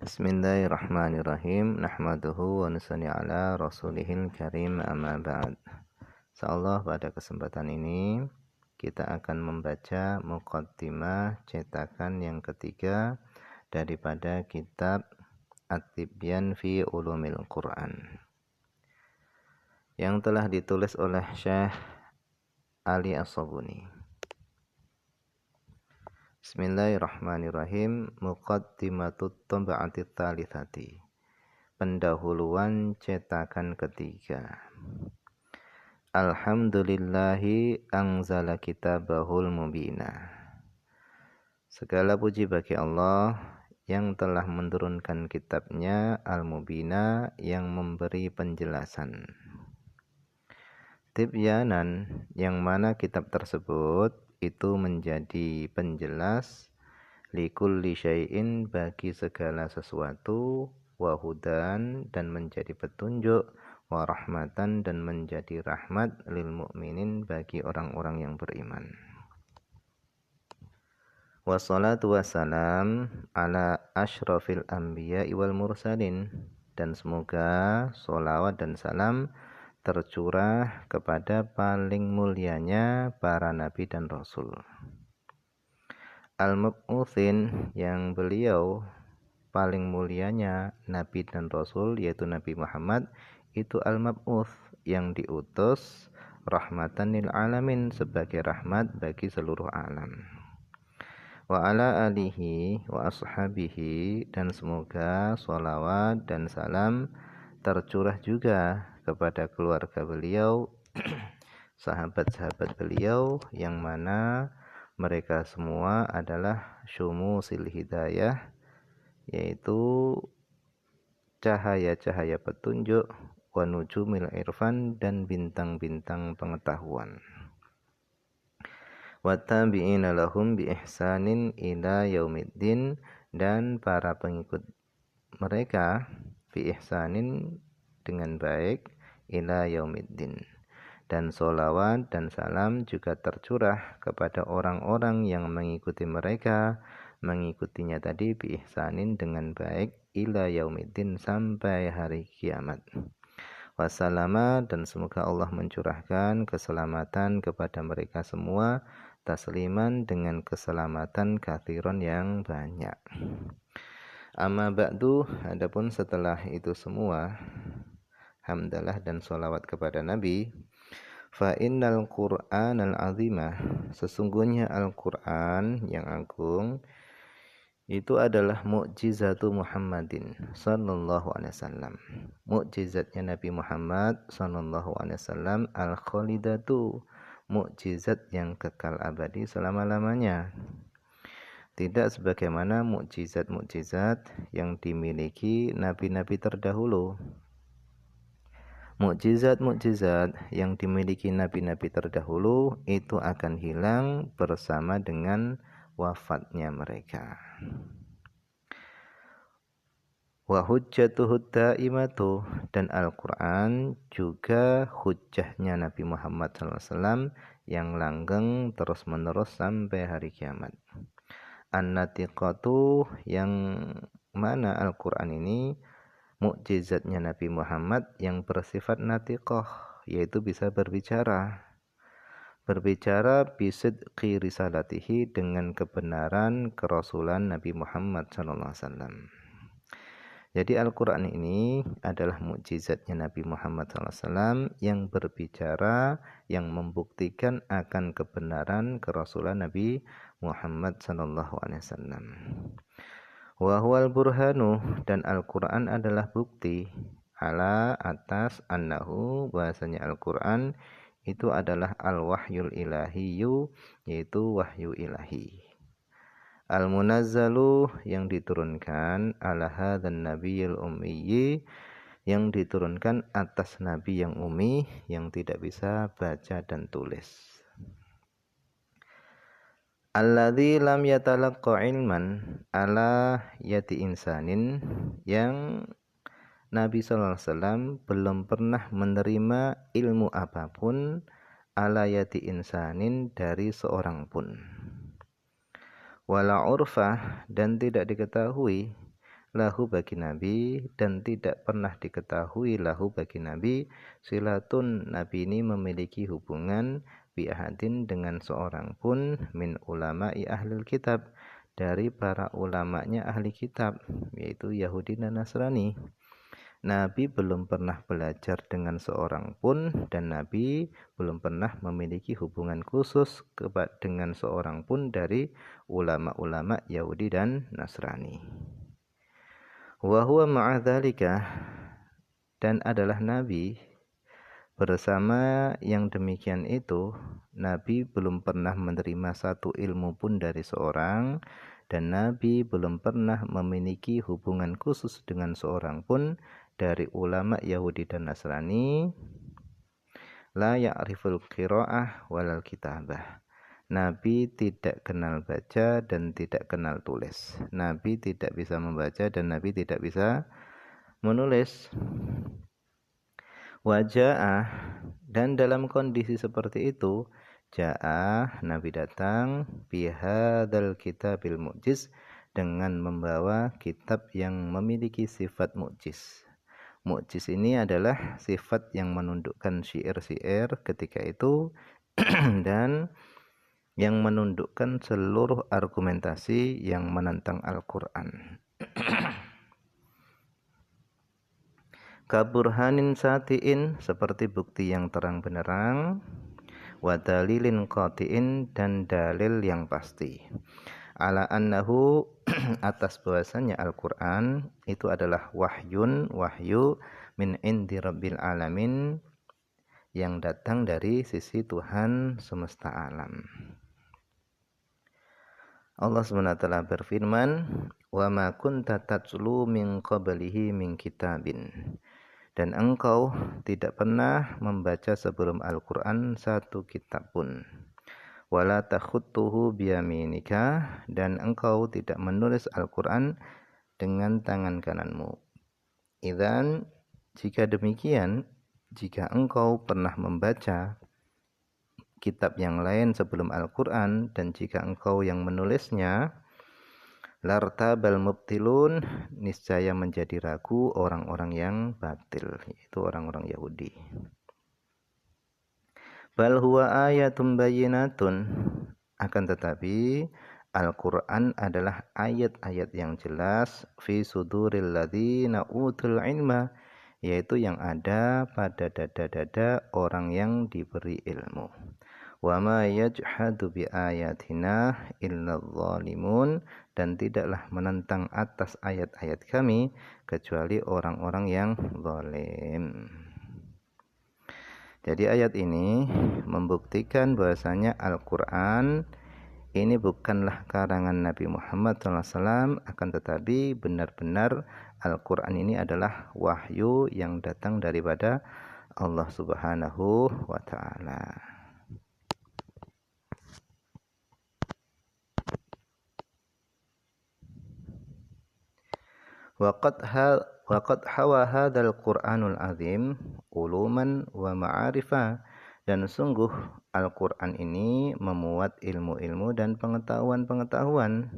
Bismillahirrahmanirrahim. Nahmaduhu wa nusalli ala rasulihil karim, amma ba'd. Insyaallah pada kesempatan ini kita akan membaca muqaddimah cetakan yang ketiga daripada kitab At-Tibyan fi Ulumil Quran yang telah ditulis oleh Syekh Ali As-Sabuni. Bismillahirrahmanirrahim. Muqaddimatut tab'atits tsalitsati. Pendahuluan cetakan ketiga. Alhamdulillahi anzala kitabahul mubina. Segala puji bagi Allah yang telah menurunkan kitabnya Al-Mubina yang memberi penjelasan. Tibyanan, yang mana kitab tersebut itu menjadi penjelas likulli syai'in, bagi segala sesuatu, wa hudan, dan menjadi petunjuk, wa rahmatan, dan menjadi rahmat, lil mu'minin, bagi orang-orang yang beriman. Wassalatu wassalam ala asyrafil anbiya'i wal mursalin, dan semoga sholawat dan salam tercurah kepada paling mulianya para nabi dan rasul. Al-Mab'utsin, yang beliau paling mulianya nabi dan rasul, yaitu Nabi Muhammad, itu Al-Mab'uts, yang diutus rahmatan lil alamin, sebagai rahmat bagi seluruh alam. Wa ala alihi wa ashabihi, dan semoga sholawat dan salam tercurah juga kepada keluarga beliau, sahabat-sahabat beliau, yang mana mereka semua adalah syumusil hidayah, yaitu cahaya-cahaya petunjuk, wa nujumil irfan, dan bintang-bintang pengetahuan. Wa tabi'ina lahum bi ihsanin ila yaumiddin, dan para pengikut mereka bi ihsanin, dengan baik, ila yaumiddin. Dan sholawat dan salam juga tercurah kepada orang-orang yang mengikuti mereka, mengikutinya tadi bi ihsanin, dengan baik, ila yaumiddin, sampai hari kiamat. Wassalama, dan semoga Allah mencurahkan keselamatan kepada mereka semua, tasliman, dengan keselamatan katsiran, yang banyak. Amma ba'du, adapun setelah itu semua, hamdalah dan sholawat kepada Nabi. Fa innal Qur'anal azimah, sesungguhnya Al-Qur'an yang agung itu adalah mukjizatu Muhammadin sallallahu alaihi wasallam. Mukjizatnya Nabi Muhammad sallallahu alaihi wasallam, al-khalidatu, mukjizat yang kekal abadi selama-lamanya. Tidak sebagaimana mukjizat-mukjizat yang dimiliki nabi-nabi terdahulu. Mukjizat-mukjizat yang dimiliki nabi-nabi terdahulu itu akan hilang bersama dengan wafatnya mereka. Wa hujjatuhud daimatu, dan Al-Quran juga hujjahnya Nabi Muhammad SAW yang langgeng terus-menerus sampai hari kiamat. An-natiqatu, yang mana Al-Quran ini mukjizatnya Nabi Muhammad yang bersifat natiqah, yaitu bisa berbicara bisidqi risalatihi, dengan kebenaran kerasulan Nabi Muhammad SAW. Jadi Al-Quran ini adalah mukjizatnya Nabi Muhammad SAW yang berbicara, yang membuktikan akan kebenaran kerasulan Nabi Muhammad SAW. Wa huwal burhanu, dan Al-Quran adalah bukti, ala, atas, annahu, bahasanya Al-Quran itu adalah al-wahyul ilahiyyu, yaitu wahyu ilahi. Al-munazzalu, yang diturunkan, ala hadzan nabiyil ummiyyi, yang diturunkan atas nabi yang ummi, yang tidak bisa baca dan tulis. Alladzi lam yatalaqqa ilman ala yati insanin, yang Nabi sallallahu alaihi wasallam belum pernah menerima ilmu apapun ala yati insanin, dari seorang pun. Wala urfah, dan tidak diketahui lahu bagi Nabi, dan tidak pernah diketahui lahu bagi Nabi silatun, Nabi ini memiliki hubungan bi'ahadin dengan seorang pun min ulama'i ahlil kitab, dari para ulamanya ahli kitab, yaitu Yahudi dan Nasrani. Nabi belum pernah belajar dengan seorang pun, dan Nabi belum pernah memiliki hubungan khusus dengan seorang pun dari ulama-ulama Yahudi dan Nasrani. Wa huwa ma'adzalika, dan adalah Nabi bersama yang demikian itu, Nabi belum pernah menerima satu ilmu pun dari seorang, dan Nabi belum pernah memiliki hubungan khusus dengan seorang pun dari ulama Yahudi dan Nasrani. La ya'riful qira'ah walal kitabah. Nabi tidak kenal baca dan tidak kenal tulis. Nabi tidak bisa membaca dan Nabi tidak bisa menulis. Waja'ah, dan dalam kondisi seperti itu, ja'ah, Nabi datang bihadzal kitabil mu'jiz, dengan membawa kitab yang memiliki sifat mu'jiz. Mu'jiz ini adalah sifat yang menundukkan syair-syair ketika itu dan yang menundukkan seluruh argumentasi yang menentang Al-Quran. Kaburhanin satiin, seperti bukti yang terang benderang, wa dalilin qati'in, dan dalil yang pasti. Ala annahu, atas bahwasanya Al-Quran itu adalah wahyu min indi rabbil alamin, yang datang dari sisi Tuhan semesta alam. Allah SWT berfirman, wa ma kunta tatslu min qablihi min kitabin, dan engkau tidak pernah membaca sebelum Al-Quran satu kitab pun. Wala takhutuhu biyaminika, dan engkau tidak menulis Al-Quran dengan tangan kananmu. Idzan, jika demikian, jika engkau pernah membaca kitab yang lain sebelum Al-Quran, dan jika engkau yang menulisnya, lartabal mubtilun, niscaya menjadi ragu orang-orang yang batil, yaitu orang-orang Yahudi. Bal huwa ayatun bayyinatun, akan tetapi Al-Quran adalah ayat-ayat yang jelas fi suduril ladzina utul ilma, yaitu yang ada pada dada-dada orang yang diberi ilmu. Wa ma yajhadu bi ayatina illa dzalimun, dan tidaklah menentang atas ayat-ayat kami kecuali orang-orang yang zalim. Jadi ayat ini membuktikan bahwasanya Al-Quran ini bukanlah karangan Nabi Muhammad SAW, akan tetapi benar-benar Al-Quran ini adalah wahyu yang datang daripada Allah Subhanahu wa Ta'ala. Waqad hawa hadzal Qur'anul azim uluman wa ma'arifa, dan sungguh Al-Qur'an ini memuat ilmu-ilmu dan pengetahuan-pengetahuan.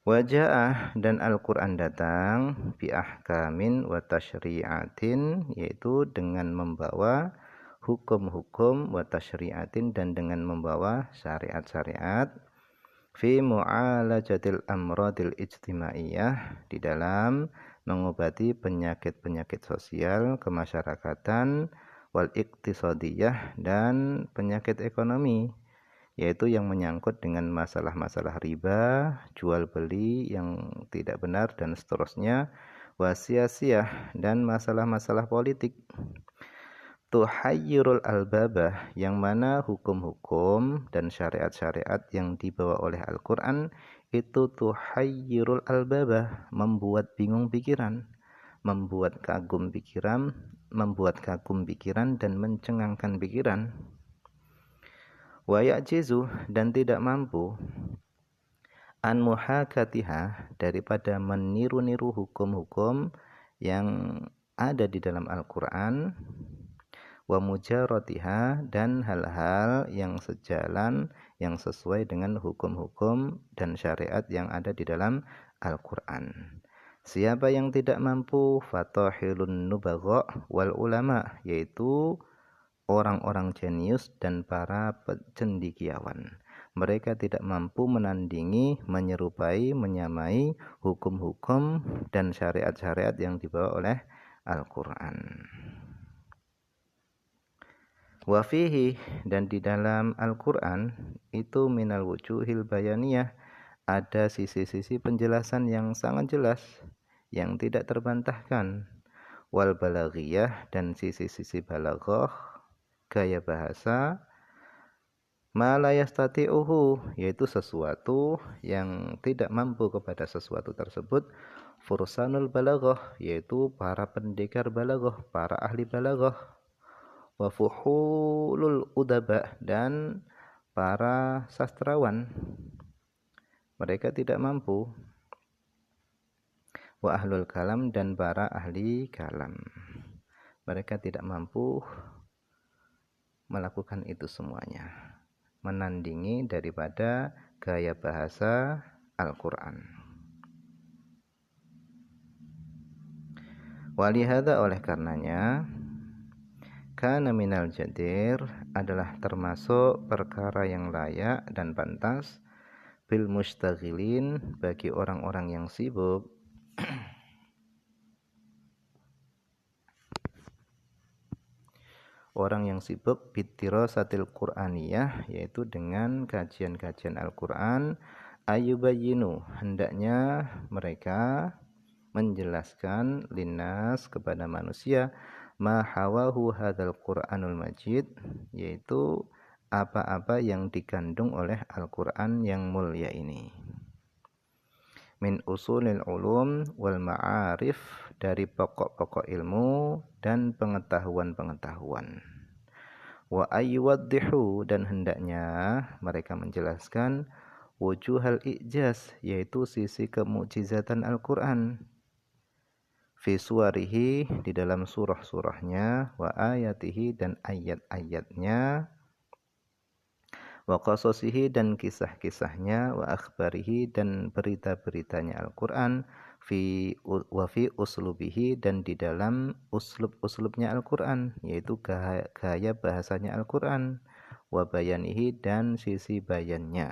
Waja'ah, dan Al-Qur'an datang bi ahkamin wa tasyri'atin, yaitu dengan membawa hukum-hukum, wa tasyri'atin, dan dengan membawa syariat-syariat, fi mu'alajatil amradil ijtimaiyah, di dalam mengobati penyakit-penyakit sosial kemasyarakatan, wal iktisadiyah, dan penyakit ekonomi, yaitu yang menyangkut dengan masalah-masalah riba, jual beli yang tidak benar, dan seterusnya, wasiasiyah, dan masalah-masalah politik. Tuhayyirul albabah, yang mana hukum-hukum dan syariat-syariat yang dibawa oleh Al-Quran itu tuhayyirul albabah, membuat bingung pikiran, membuat kagum pikiran dan mencengangkan pikiran. Wa ya'jizu, dan tidak mampu, an muhakatiha, daripada meniru-niru hukum-hukum yang ada di dalam Al-Quran, wa mujaratiha, dan hal-hal yang sejalan, yang sesuai dengan hukum-hukum dan syariat yang ada di dalam Al-Quran. Siapa yang tidak mampu, fatahilun nubagha wal ulama, yaitu orang-orang jenius dan para cendekiawan. Mereka tidak mampu menandingi, menyerupai, menyamai hukum-hukum dan syariat-syariat yang dibawa oleh Al-Quran. Wafihi, dan di dalam Al-Quran itu minal wujuhil bayaniyah, ada sisi-sisi penjelasan yang sangat jelas, yang tidak terbantahkan. Wal balaghiyah, dan sisi-sisi balaghah, gaya bahasa, ma la yastati'uhu, yaitu sesuatu yang tidak mampu kepada sesuatu tersebut, fursanul balaghah, yaitu para pendekar balaghah, para ahli balaghah, wa fuhulul udaba, dan para sastrawan, mereka tidak mampu, wa ahlul kalam, dan para ahli kalam, mereka tidak mampu melakukan itu semuanya, menandingi daripada gaya bahasa Al-Quran. Walihada, oleh karenanya, kana minal jadir, adalah termasuk perkara yang layak dan pantas, bil mustaghilin, bagi orang-orang yang sibuk, orang yang sibuk bitirasatil Qur'aniyah, yaitu dengan kajian-kajian Al-Quran, ayubayinu, hendaknya mereka menjelaskan linnas, kepada manusia, ma hawahu hadzal Qur'anul Majid, yaitu apa-apa yang dikandung oleh Al-Quran yang mulia ini, min usulil ulum wal ma'arif, dari pokok-pokok ilmu dan pengetahuan-pengetahuan. Wa ayyuwaddihu, dan hendaknya mereka menjelaskan wujuhal ijaz, yaitu sisi kemukjizatan Al-Quran, fi suwarihi, di dalam surah-surahnya, wa ayatihi, dan ayat-ayatnya, wa qasasihi, dan kisah-kisahnya, wa akhbarihi, dan berita-beritanya Al-Quran, wa fi uslubihi, dan di dalam uslub-uslubnya Al-Quran, yaitu gaya bahasanya Al-Quran, wa bayanihi, dan sisi bayannya,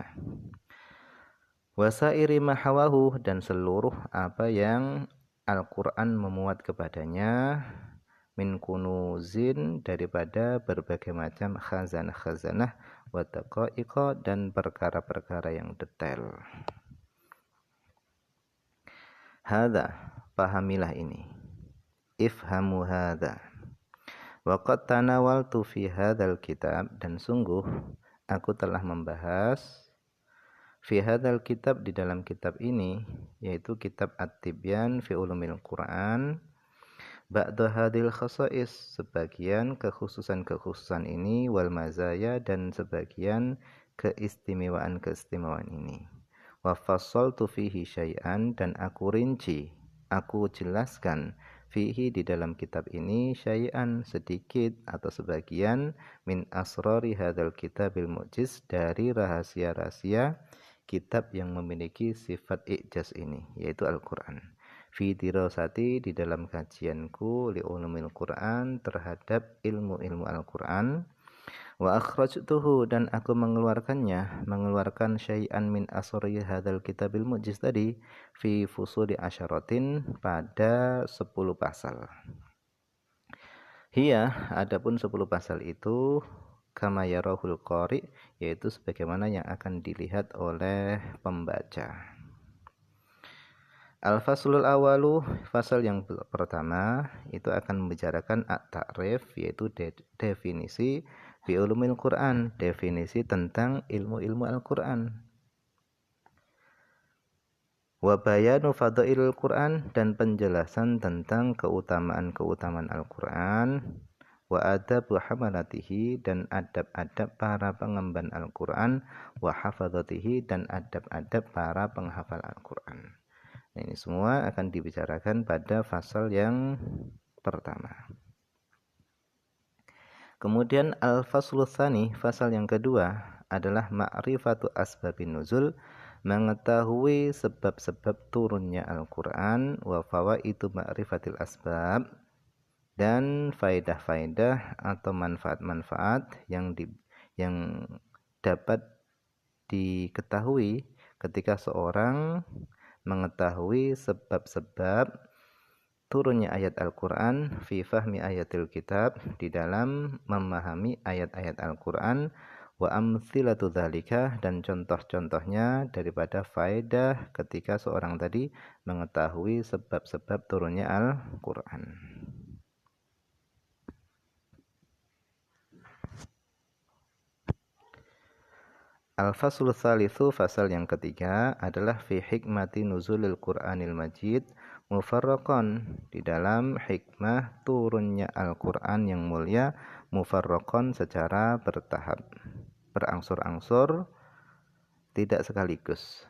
wasairi mahawahu, dan seluruh apa yang Al-Quran memuat kepadanya, min kunuzin, daripada berbagai macam khazanah-khazanah, wa daqaiqa, dan perkara-perkara yang detail. Hadza, pahamilah ini, ifhamu hadza, wa qad tanawaltu fi hadzal kitab, dan sungguh aku telah membahas fi hadzal kitab, di dalam kitab ini, yaitu kitab At-Tibyan fi Ulumil Quran, ba'da hadil khasais, sebagian kekhususan-kekhususan ini, wal mazaya, dan sebagian keistimewaan-keistimewaan ini, wa fassaltu fihi syai'an, dan aku rinci, aku jelaskan, fihi, di dalam kitab ini, syai'an, sedikit atau sebagian, min asrari hadzal kitabil mu'jiz, dari rahasia-rahasia kitab yang memiliki sifat i'jaz ini, yaitu Al-Quran, fi dirasati, di dalam kajianku, li ulumil Quran, terhadap ilmu-ilmu Al-Quran, wa akhrajtuhu, dan aku mengeluarkan syai'an min asri hadzal kitabil mu'jiz tadi, fi fusuli asyaratin, pada 10 pasal. Hiya, adapun 10 pasal itu, kama yarahul qari, yaitu sebagaimana yang akan dilihat oleh pembaca. Al-faslul awalu, fasal yang pertama itu akan membicarakan at-ta'rif, yaitu definisi bi ulumil Quran, definisi tentang ilmu-ilmu Al-Quran. Wa bayanu fadailul Quran, dan penjelasan tentang keutamaan-keutamaan Al-Quran. Wa adabu hamalatihi, dan adab-adab para pengemban Al-Quran. Wa hafadzatihi, dan adab-adab para penghafal Al-Quran. Nah, ini semua akan dibicarakan pada fasal yang pertama. Kemudian al-faslu tsani, fasal yang kedua adalah ma'rifatu asbabin nuzul, mengetahui sebab-sebab turunnya Al-Quran, wa fawaidu ma'rifatil asbab, dan faedah-faedah atau manfaat-manfaat yang dapat diketahui ketika seorang mengetahui sebab-sebab turunnya ayat Al-Quran fi fahmi ayatil kitab, di dalam memahami ayat-ayat Al-Quran, wa amthilatu dzalika, dan contoh-contohnya daripada faedah ketika seorang tadi mengetahui sebab-sebab turunnya Al-Quran. Al-faslu tsalitsu, fasal yang ketiga adalah fi hikmati nuzulil Qur'anil Majid mufarraqan, di dalam hikmah turunnya Al-Qur'an yang mulia mufarraqan, secara bertahap, berangsur-angsur, tidak sekaligus.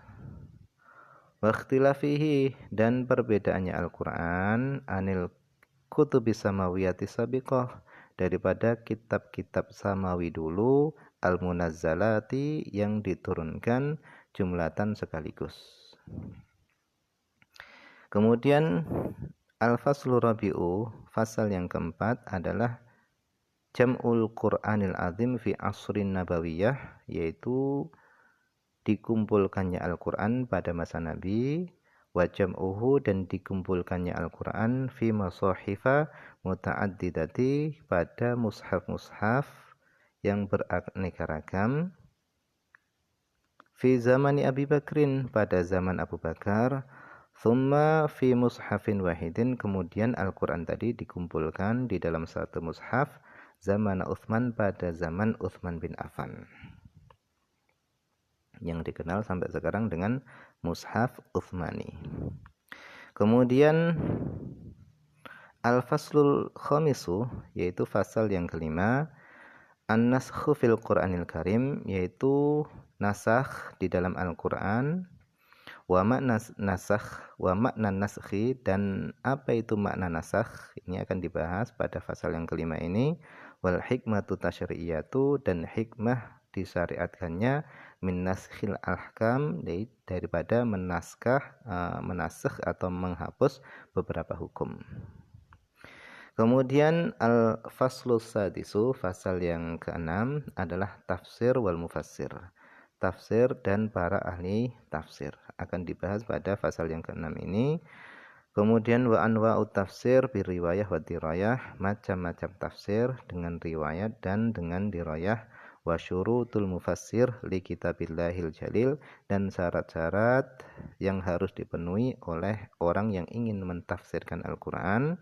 Wa ikhtilafihi, dan perbedaannya Al-Qur'an anil kutubis samawiyati sabiqah, daripada kitab-kitab samawi dulu, al-munazzalati, yang diturunkan jumlatan sekaligus. Kemudian al-faslu rabi'u, fasal yang keempat adalah jam'ul Qur'anil azim fi asrin nabawiyah, yaitu dikumpulkannya Al-Qur'an pada masa Nabi, wa jam'uhu, dan dikumpulkannya Al-Qur'an fi masahifa muta'addidati, pada mushaf-mushaf yang beraneka ragam, fi zamani Abi Bakrin, pada zaman Abu Bakar, thumma fi mushafin wahidin, kemudian Al-Qur'an tadi dikumpulkan di dalam satu mushaf zaman Utsman, pada zaman Utsman bin Affan, yang dikenal sampai sekarang dengan mushaf Utsmani. Kemudian al-faslul khamisu, yaitu fasal yang kelima, an-naskhu fil Qur'anil Karim, yaitu nasakh di dalam Al-Qur'an, wa makna nasakh, wa makna naskhi, dan apa itu makna nasakh, ini akan dibahas pada fasal yang kelima ini, wal hikmatu tasyri'iyatu, dan hikmah disyariatkannya, min naskhil ahkam, daripada menasakh atau menghapus beberapa hukum. Kemudian al-faslus sadisu, fasal yang keenam adalah tafsir wal mufassir, tafsir dan para ahli tafsir, akan dibahas pada fasal yang keenam ini. Kemudian wa anwa'ut tafsir bi riwayah wa dirayah, macam-macam tafsir dengan riwayat dan dengan dirayah, wa syurutul mufassir li kitabillahil jalil, dan syarat-syarat yang harus dipenuhi oleh orang yang ingin mentafsirkan Al-Qur'an.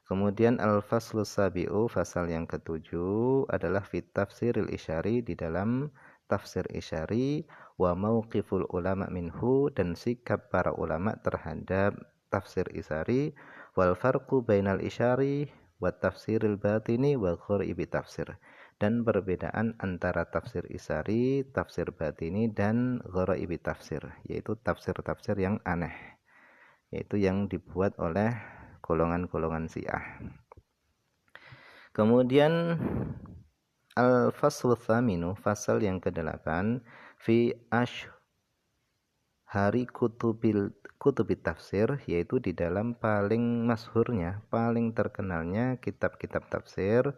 Kemudian al-faslus sabi'u, fasal yang ketujuh adalah fit tafsiril isyari, di dalam tafsir isyari, wa mauqiful ulama minhu, dan sikap para ulama terhadap tafsir isyari, wal farqu bainal isyari wa tafsiril batini wa ghaibi tafsir, dan perbedaan antara tafsir isyari, tafsir batini, dan ghaibi tafsir, yaitu tafsir-tafsir yang aneh, yaitu yang dibuat oleh golongan-golongan Syiah. Kemudian al-faslu tsaminu, fasal yang ke-8, fi hari kutubit tafsir, yaitu di dalam paling masyhurnya, paling terkenalnya kitab-kitab tafsir,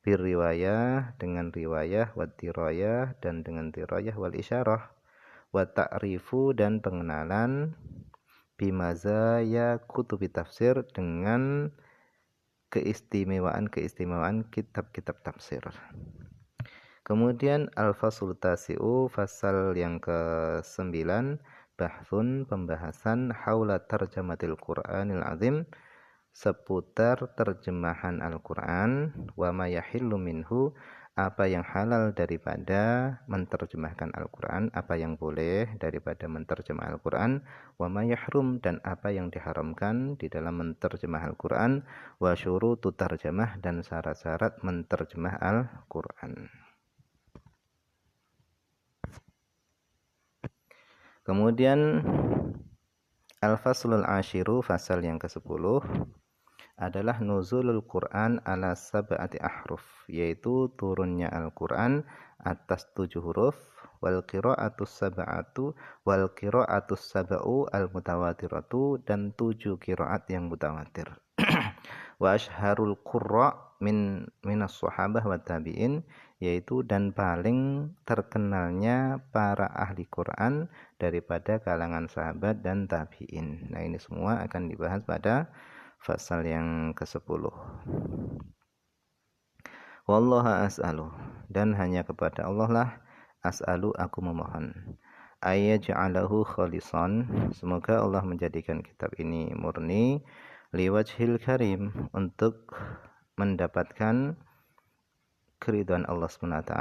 birriwayah, dengan riwayah, wa dirayah, dan dengan dirayah, wal isyarah, wa ta'rifu, dan pengenalan, bimazaya kutubit tafsir, dengan keistimewaan kitab-kitab tafsir. Kemudian al-faslu tasi'u, fasal yang ke-9, bahthun, pembahasan, haula tarjamatil Qur'anil azim, seputar terjemahan Al-Qur'an, wa ma yahillu minhu, apa yang halal daripada menterjemahkan Al-Qur'an, apa yang boleh daripada menterjemah Al-Qur'an, wa ma yahrum, dan apa yang diharamkan di dalam menterjemah Al-Qur'an, wa syurutut tarjamah, dan syarat-syarat menterjemah Al-Qur'an. Kemudian al-faslul ashiru, fasal yang ke-10, adalah nuzulul Qur'an ala sab'ati ahruf, yaitu turunnya Al-Qur'an atas 7 huruf, wal qira'atus sab'atu wal qira'atus sab'u al mutawatiratu, dan 7 qiraat yang mutawatir. Wa asharul qurra minas sahabah wa tabi'in, yaitu dan paling terkenalnya para ahli Quran daripada kalangan sahabat dan tabi'in. Nah, ini semua akan dibahas pada pasal yang ke-10. Wallaha as'alu, dan hanya kepada Allah lah as'alu aku memohon, ayyaj'alahu khalisan, semoga Allah menjadikan kitab ini murni, liwajhil karim, untuk mendapatkan keridhaan Allah SWT,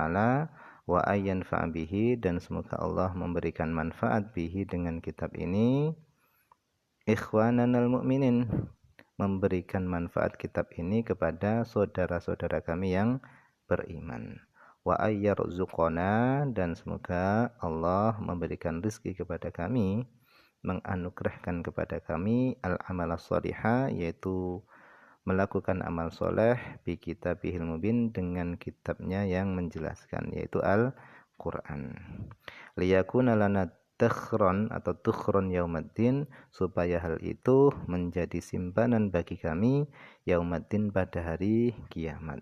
wa ayyanfa' bihi, dan semoga Allah memberikan manfaat bihi dengan kitab ini, ikhwananal mu'minin, memberikan manfaat kitab ini kepada saudara-saudara kami yang beriman, wa ayyarzuqana, dan semoga Allah memberikan rezeki kepada kami, menganugerahkan kepada kami al-amala sholiha, yaitu melakukan amal soleh, bi kitabihil mubin, dengan kitabnya yang menjelaskan, yaitu Al-Quran. Liyakuna lana tukhron atau tukhron yaumaddin, supaya hal itu menjadi simpanan bagi kami yaumaddin, pada hari kiamat.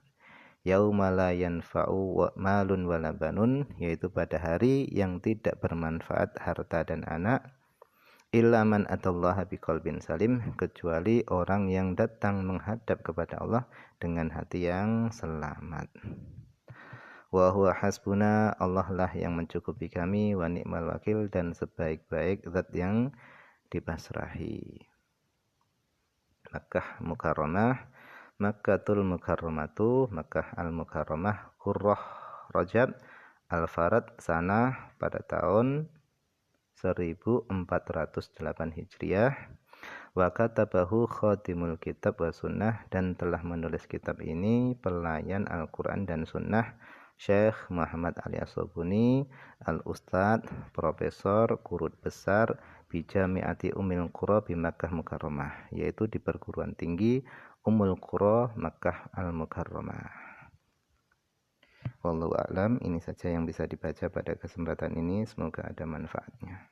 Yauma la yanfa'u malun wala banun, yaitu pada hari yang tidak bermanfaat harta dan anak, illa man atallaha biqalbin salim, kecuali orang yang datang menghadap kepada Allah dengan hati yang selamat. Wa huwa hasbuna, Allah lah yang mencukupi kami, wa ni'mal wakil, dan sebaik-baik zat yang dipasrahi. Makkah Mukarramah, Makkatul Mukarramatu, Makkah Al-Mukarramah, Qurrah Rajab Al-Farad Sanah, pada tahun 1408 Hijriah. Wa katabahu khatimul kitab wa sunnah, dan telah menulis kitab ini pelayan Al-Quran dan Sunnah, Syekh Muhammad Ali As-Sabuni, Al-Ustadz Profesor Guru Besar Bijami'ati Ummul Qura bi Makkah Mukarramah, yaitu di perguruan tinggi Ummul Qura Makkah Al-Mukarramah. Wallahu a'lam. Ini saja yang bisa dibaca pada kesempatan ini, semoga ada manfaatnya.